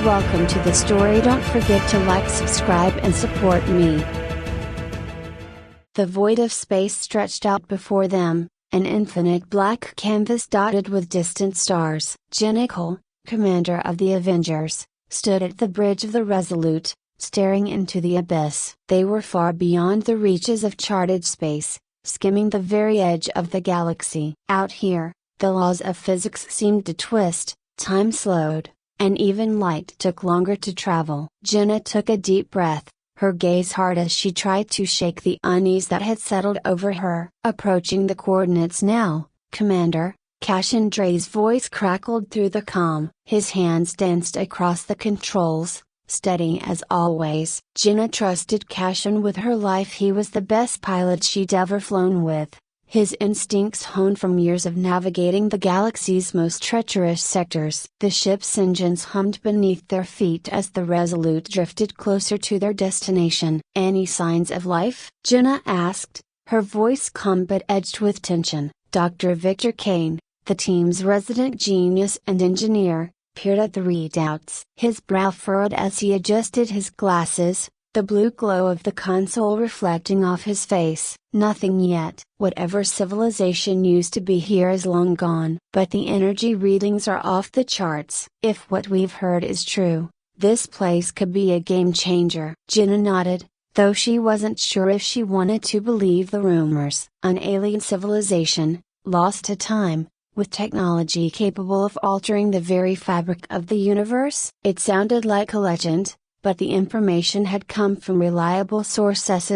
Welcome to the story. Don't forget to like, subscribe and support me. The void of space stretched out before them, an infinite black canvas dotted with distant stars. Jenna Cole, commander of the Avengers, stood at the bridge of the Resolute, staring into the abyss. They were far beyond the reaches of charted space, skimming the very edge of the galaxy. Out here, the laws of physics seemed to twist, time slowed, and even light took longer to travel. Jenna took a deep breath, her gaze hard as she tried to shake the unease that had settled over her. Approaching the coordinates now, Commander, Cassian Dre's voice crackled through the comm. His hands danced across the controls, steady as always. Jenna trusted Cassian with her life. He was the best pilot she'd ever flown with. His instincts honed from years of navigating the galaxy's most treacherous sectors. The ship's engines hummed beneath their feet as the Resolute drifted closer to their destination. "Any signs of life?" Jenna asked, her voice calm but edged with tension. Dr. Victor Kane, the team's resident genius and engineer, peered at the readouts. His brow furrowed as he adjusted his glasses, the blue glow of the console reflecting off his face. "Nothing yet. Whatever civilization used to be here is long gone. But the energy readings are off the charts. If what we've heard is true, this place could be a game changer." Jenna nodded, though she wasn't sure if she wanted to believe the rumors. An alien civilization, lost to time, with technology capable of altering the very fabric of the universe? It sounded like a legend, but the information had come from reliable sources,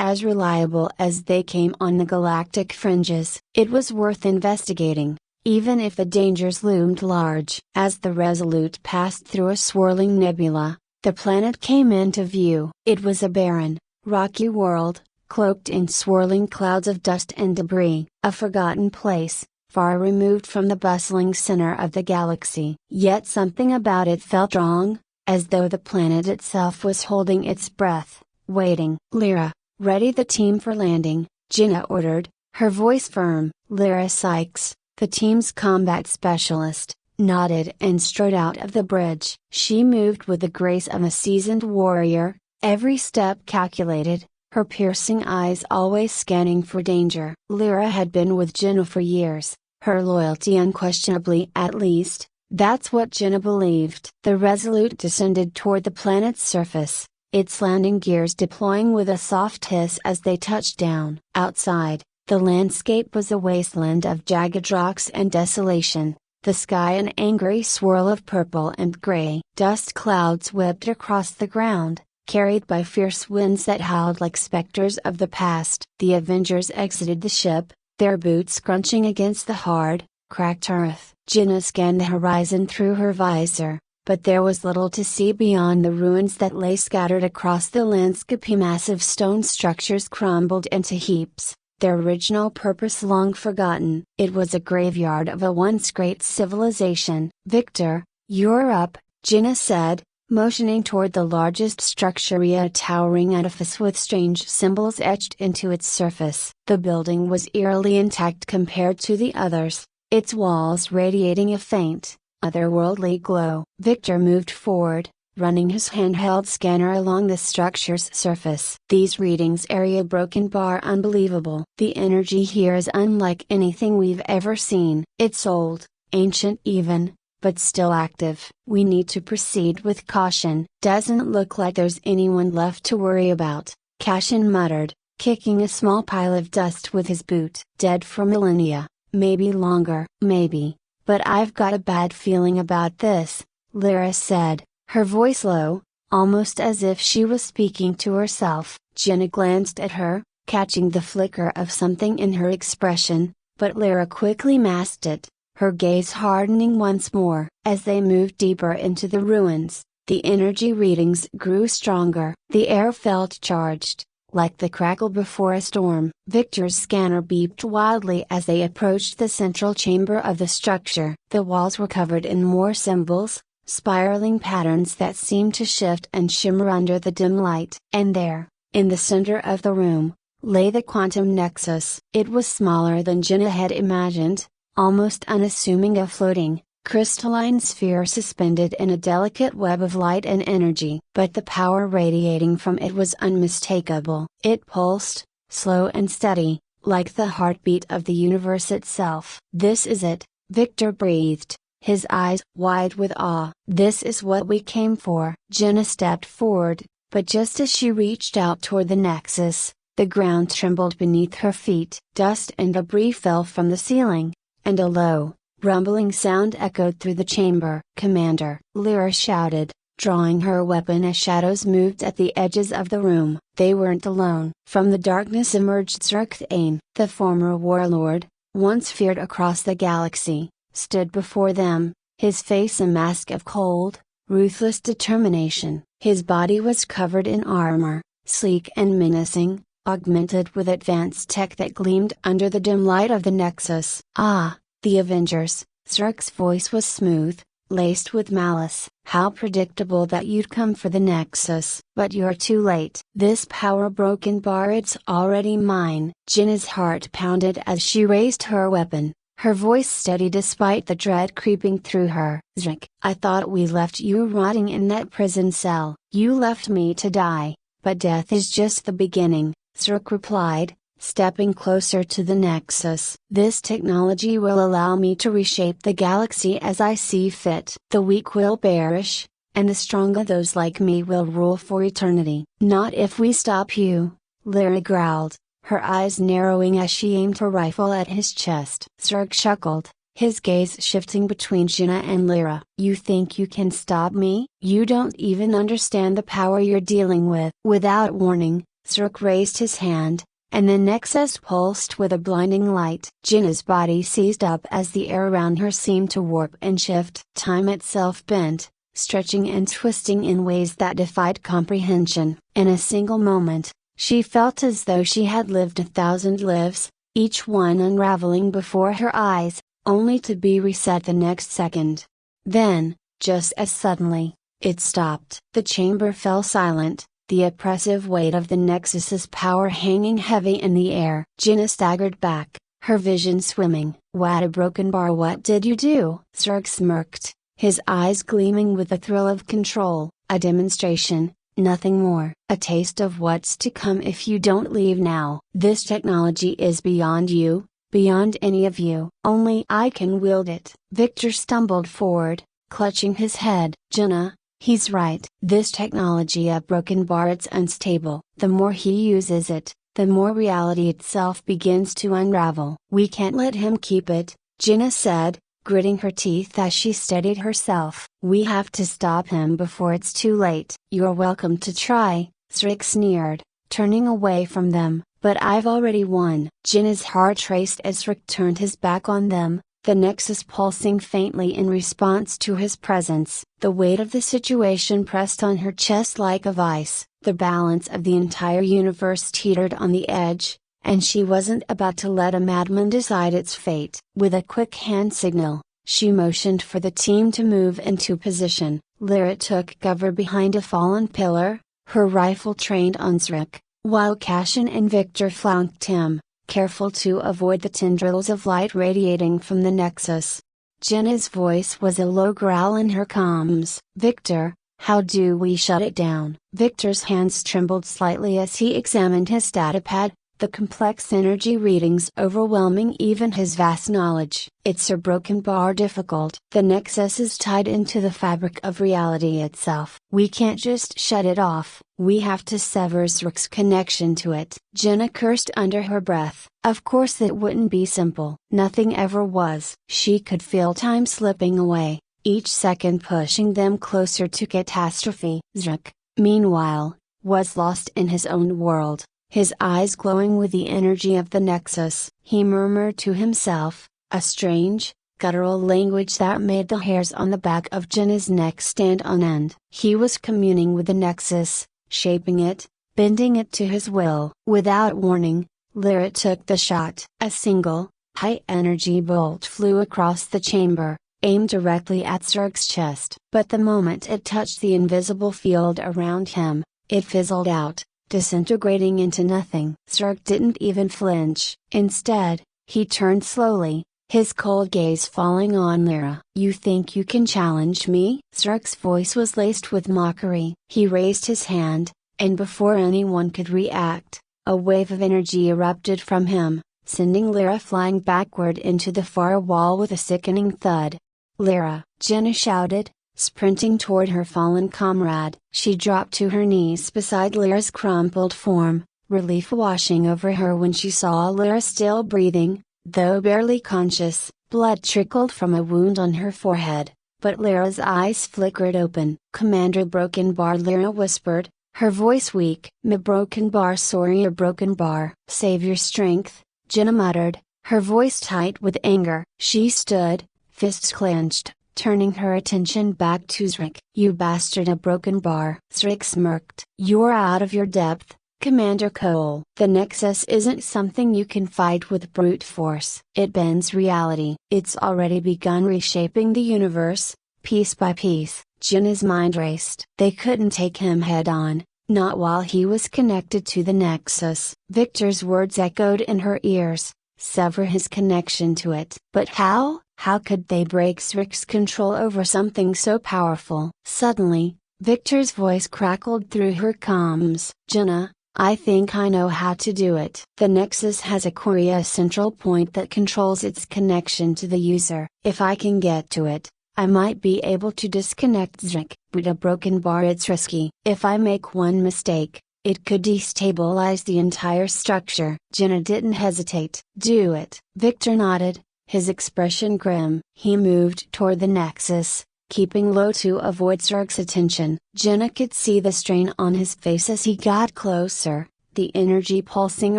as reliable as they came on the galactic fringes. It was worth investigating, even if the dangers loomed large. As the Resolute passed through a swirling nebula, the planet came into view. It was a barren, rocky world, cloaked in swirling clouds of dust and debris. A forgotten place, far removed from the bustling center of the galaxy. Yet something about it felt wrong, as though the planet itself was holding its breath, waiting. "Lyra, ready the team for landing," Jenna ordered, her voice firm. Lyra Sykes, the team's combat specialist, nodded and strode out of the bridge. She moved with the grace of a seasoned warrior, every step calculated, her piercing eyes always scanning for danger. Lyra had been with Jenna for years, her loyalty unquestionably, at least, that's what Jenna believed. The Resolute descended toward the planet's surface, its landing gears deploying with a soft hiss as they touched down. Outside, the landscape was a wasteland of jagged rocks and desolation, the sky an angry swirl of purple and gray. Dust clouds whipped across the ground, carried by fierce winds that howled like specters of the past. The Avengers exited the ship, their boots crunching against the hard, cracked earth. Jenna scanned the horizon through her visor, but there was little to see beyond the ruins that lay scattered across the landscape. Massive stone structures crumbled into heaps, their original purpose long forgotten. It was a graveyard of a once great civilization. "Victor, you're up," Jenna said, motioning toward the largest structure, a towering edifice with strange symbols etched into its surface. The building was eerily intact compared to the others, its walls radiating a faint, otherworldly glow. Victor moved forward, running his handheld scanner along the structure's surface. "These readings area broken bar unbelievable. The energy here is unlike anything we've ever seen. It's old, ancient even, but still active. We need to proceed with caution." "Doesn't look like there's anyone left to worry about," Cassian muttered, kicking a small pile of dust with his boot. "Dead for millennia, maybe longer." "Maybe, but I've got a bad feeling about this," Lyra said, her voice low, almost as if she was speaking to herself. Jenna glanced at her, catching the flicker of something in her expression, but Lyra quickly masked it, her gaze hardening once more. As they moved deeper into the ruins, the energy readings grew stronger. The air felt charged, like the crackle before a storm. Victor's scanner beeped wildly as they approached the central chamber of the structure. The walls were covered in more symbols, spiraling patterns that seemed to shift and shimmer under the dim light. And there, in the center of the room, lay the quantum nexus. It was smaller than Jenna had imagined, almost unassuming, a floating, crystalline sphere suspended in a delicate web of light and energy. But the power radiating from it was unmistakable. It pulsed, slow and steady, like the heartbeat of the universe itself. "This is it," Victor breathed, his eyes wide with awe. "This is what we came for." Jenna stepped forward, but just as she reached out toward the Nexus, the ground trembled beneath her feet. Dust and debris fell from the ceiling, and a low, rumbling sound echoed through the chamber. "Commander!" Lyra shouted, drawing her weapon as shadows moved at the edges of the room. They weren't alone. From the darkness emerged Zerkthane, the former warlord, once feared across the galaxy, stood before them, his face a mask of cold, ruthless determination. His body was covered in armor, sleek and menacing, augmented with advanced tech that gleamed under the dim light of the Nexus. "Ah, the Avengers!" Zerk's voice was smooth, laced with malice. "How predictable that you'd come for the Nexus. But you're too late. This power-broken bar, it's already mine." Jenna's heart pounded as she raised her weapon, her voice steady despite the dread creeping through her. "Zerk, I thought we left you rotting in that prison cell." "You left me to die, but death is just the beginning," Zerk replied, stepping closer to the Nexus. "This technology will allow me to reshape the galaxy as I see fit. The weak will perish, and the stronger, those like me, will rule for eternity." "Not if we stop you," Lyra growled, her eyes narrowing as she aimed her rifle at his chest. Zerk chuckled, his gaze shifting between Jenna and Lyra. "You think you can stop me? You don't even understand the power you're dealing with." Without warning, Zerk raised his hand, and the Nexus pulsed with a blinding light. Jenna's body seized up as the air around her seemed to warp and shift. Time itself bent, stretching and twisting in ways that defied comprehension. In a single moment, she felt as though she had lived 1,000 lives, each one unraveling before her eyes, only to be reset the next second. Then, just as suddenly, it stopped. The chamber fell silent, the oppressive weight of the Nexus's power hanging heavy in the air. Jenna staggered back, her vision swimming. "What a broken bar! What did you do?" Zerk smirked, his eyes gleaming with the thrill of control. "A demonstration, nothing more. A taste of what's to come if you don't leave now. This technology is beyond you, beyond any of you. Only I can wield it." Victor stumbled forward, clutching his head. "Jenna, he's right. This technology, a broken bar, it's unstable. The more he uses it, the more reality itself begins to unravel." "We can't let him keep it," Jenna said, gritting her teeth as she steadied herself. "We have to stop him before it's too late." "You're welcome to try," Zerk sneered, turning away from them, "but I've already won." Jenna's heart raced as Zerk turned his back on them, the Nexus pulsing faintly in response to his presence. The weight of the situation pressed on her chest like a vice. The balance of the entire universe teetered on the edge, and she wasn't about to let a madman decide its fate. With a quick hand signal, she motioned for the team to move into position. Lyra took cover behind a fallen pillar, her rifle trained on Zerk, while Cassian and Victor flanked him, careful to avoid the tendrils of light radiating from the Nexus. Jenna's voice was a low growl in her comms. "Victor, how do we shut it down?" Victor's hands trembled slightly as he examined his datapad, the complex energy readings overwhelming even his vast knowledge. "It's a broken bar difficult. The Nexus is tied into the fabric of reality itself. We can't just shut it off. We have to sever Zerk's connection to it." Jenna cursed under her breath. Of course it wouldn't be simple. Nothing ever was. She could feel time slipping away, each second pushing them closer to catastrophe. Zerk, meanwhile, was lost in his own world, his eyes glowing with the energy of the Nexus. He murmured to himself, a strange, guttural language that made the hairs on the back of Jenna's neck stand on end. He was communing with the Nexus, shaping it, bending it to his will. Without warning, Lyra took the shot. A single, high-energy bolt flew across the chamber, aimed directly at Zerk's chest. But the moment it touched the invisible field around him, it fizzled out, disintegrating into nothing. Zerk didn't even flinch. Instead, he turned slowly, his cold gaze falling on Lyra. "You think you can challenge me?" Zerk's voice was laced with mockery. He raised his hand, and before anyone could react, a wave of energy erupted from him, sending Lyra flying backward into the far wall with a sickening thud. "Lyra!" Jenna shouted, sprinting toward her fallen comrade. She dropped to her knees beside Lyra's crumpled form, relief washing over her when she saw Lyra still breathing, though barely conscious. Blood trickled from a wound on her forehead, but Lyra's eyes flickered open. "Commander Broken Bar," Lyra whispered, her voice weak. "Me Broken Bar, sorry, your Broken Bar." "Save your strength," Jenna muttered, her voice tight with anger. She stood, fists clenched, turning her attention back to Zrik. "You bastard, a Broken Bar." Zrik smirked. "You're out of your depth, Commander Cole. The Nexus isn't something you can fight with brute force. It bends reality. It's already begun reshaping the universe, piece by piece." Jenna's mind raced. They couldn't take him head on, not while he was connected to the Nexus. Victor's words echoed in her ears: sever his connection to it. But how? How could they break Zrik's control over something so powerful? Suddenly, Victor's voice crackled through her comms. "Jenna, I think I know how to do it." The Nexus has a Korea central point that controls its connection to the user. "If I can get to it, I might be able to disconnect Zrik. But a Broken Bar, it's risky. If I make one mistake, it could destabilize the entire structure." Jenna didn't hesitate. "Do it." Victor nodded, his expression grim. He moved toward the Nexus, keeping low to avoid Zerk's attention. Jenna could see the strain on his face as he got closer, the energy pulsing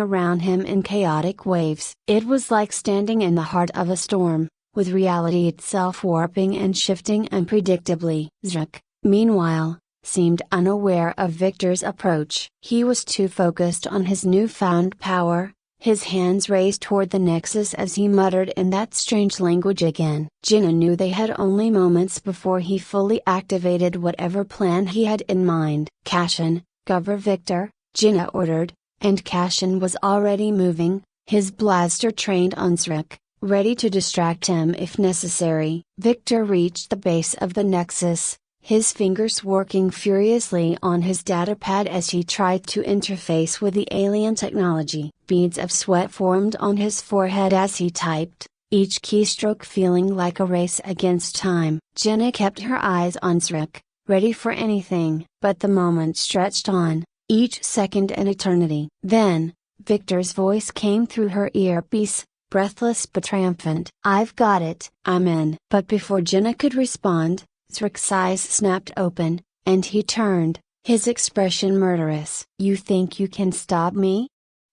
around him in chaotic waves. It was like standing in the heart of a storm, with reality itself warping and shifting unpredictably. Zerk, meanwhile, seemed unaware of Victor's approach. He was too focused on his newfound power, his hands raised toward the Nexus as he muttered in that strange language again. Jenna knew they had only moments before he fully activated whatever plan he had in mind. "Cashin, cover Victor," Jenna ordered, and Cashin was already moving, his blaster trained on Zrik, ready to distract him if necessary. Victor reached the base of the Nexus, his fingers working furiously on his datapad as he tried to interface with the alien technology. Beads of sweat formed on his forehead as he typed, each keystroke feeling like a race against time. Jenna kept her eyes on Zrik, ready for anything. But the moment stretched on, each second an eternity. Then, Victor's voice came through her earpiece, breathless but triumphant. "I've got it. I'm in." But before Jenna could respond, Zrik's eyes snapped open, and he turned, his expression murderous. "You think you can stop me?"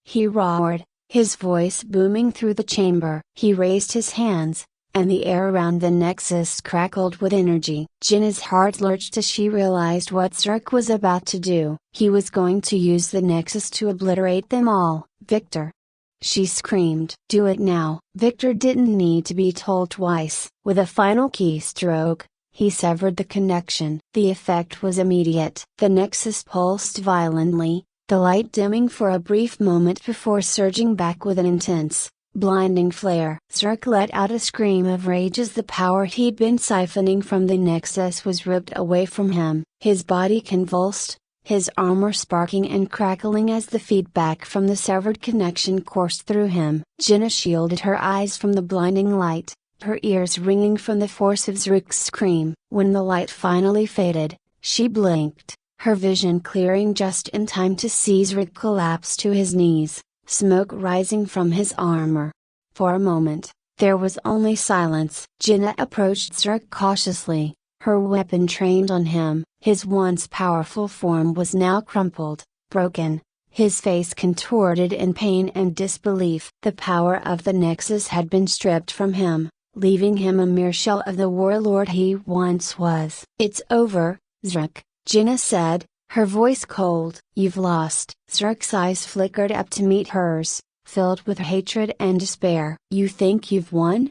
he roared, his voice booming through the chamber. He raised his hands, and the air around the Nexus crackled with energy. Jenna's heart lurched as she realized what Zrik was about to do. He was going to use the Nexus to obliterate them all. "Victor!" she screamed. "Do it now!" Victor didn't need to be told twice. With a final keystroke, he severed the connection. The effect was immediate. The Nexus pulsed violently, the light dimming for a brief moment before surging back with an intense, blinding flare. Zerk let out a scream of rage as the power he'd been siphoning from the Nexus was ripped away from him. His body convulsed, his armor sparking and crackling as the feedback from the severed connection coursed through him. Jenna shielded her eyes from the blinding light, her ears ringing from the force of Zrik's scream. When the light finally faded, she blinked, her vision clearing just in time to see Zrik collapse to his knees, smoke rising from his armor. For a moment, there was only silence. Jenna approached Zrik cautiously, her weapon trained on him. His once powerful form was now crumpled, broken, his face contorted in pain and disbelief. The power of the Nexus had been stripped from him, leaving him a mere shell of the warlord he once was. "It's over, Zrik," Jenna said, her voice cold. "You've lost." Zrik's eyes flickered up to meet hers, filled with hatred and despair. "You think you've won?"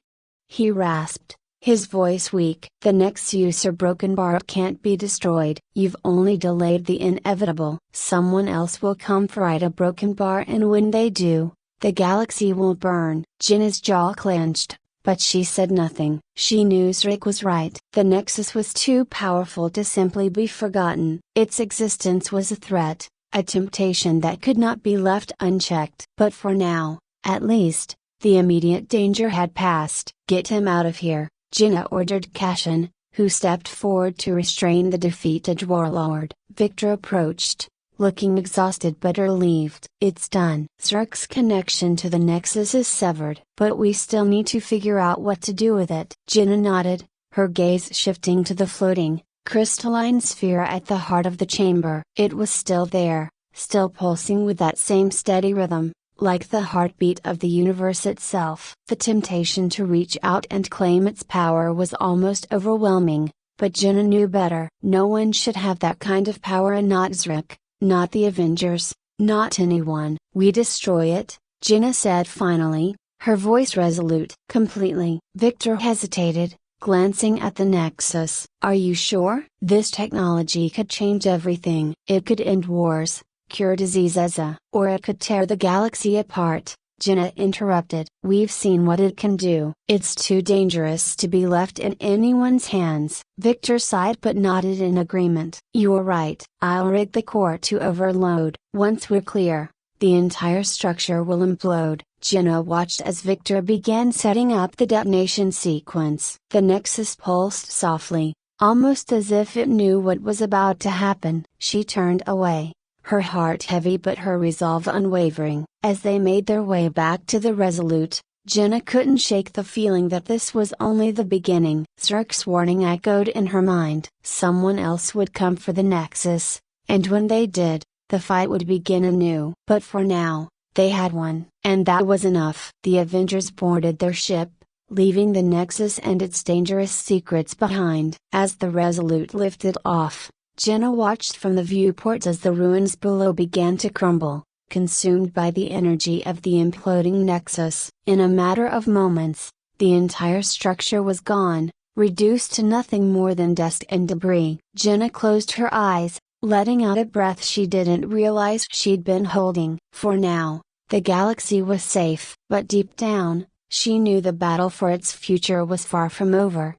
he rasped, his voice weak. "The next user Broken Bar can't be destroyed. You've only delayed the inevitable. Someone else will come for a Broken Bar, and when they do, the galaxy will burn." Jenna's jaw clenched, but she said nothing. She knew Zrick was right. The Nexus was too powerful to simply be forgotten. Its existence was a threat, a temptation that could not be left unchecked. But for now, at least, the immediate danger had passed. "Get him out of here," Jinnah ordered Kashan, who stepped forward to restrain the defeated warlord. Victor approached, looking exhausted but relieved. "It's done. Zrick's connection to the Nexus is severed. But we still need to figure out what to do with it." Jinnah nodded, her gaze shifting to the floating, crystalline sphere at the heart of the chamber. It was still there, still pulsing with that same steady rhythm, like the heartbeat of the universe itself. The temptation to reach out and claim its power was almost overwhelming, but Jinnah knew better. No one should have that kind of power, and not Zrick, not the Avengers, not anyone. "We destroy it," Jinnah said finally, her voice resolute. "Completely." Victor hesitated, glancing at the Nexus. "Are you sure? This technology could change everything. It could end wars, cure diseases, or it could tear the galaxy apart," Jinnah interrupted. "We've seen what it can do. It's too dangerous to be left in anyone's hands." Victor sighed but nodded in agreement. "You're right. I'll rig the core to overload. Once we're clear, the entire structure will implode." Jinnah watched as Victor began setting up the detonation sequence. The Nexus pulsed softly, almost as if it knew what was about to happen. She turned away, her heart heavy but her resolve unwavering. As they made their way back to the Resolute, Jinnah couldn't shake the feeling that this was only the beginning. Zrick's warning echoed in her mind. Someone else would come for the Nexus, and when they did, the fight would begin anew. But for now, they had won, and that was enough. The Avengers boarded their ship, leaving the Nexus and its dangerous secrets behind. As the Resolute lifted off, Jinnah watched from the viewport as the ruins below began to crumble, consumed by the energy of the imploding Nexus. In a matter of moments, the entire structure was gone, reduced to nothing more than dust and debris. Jinnah closed her eyes, letting out a breath she didn't realize she'd been holding. For now, the galaxy was safe. But deep down, she knew the battle for its future was far from over.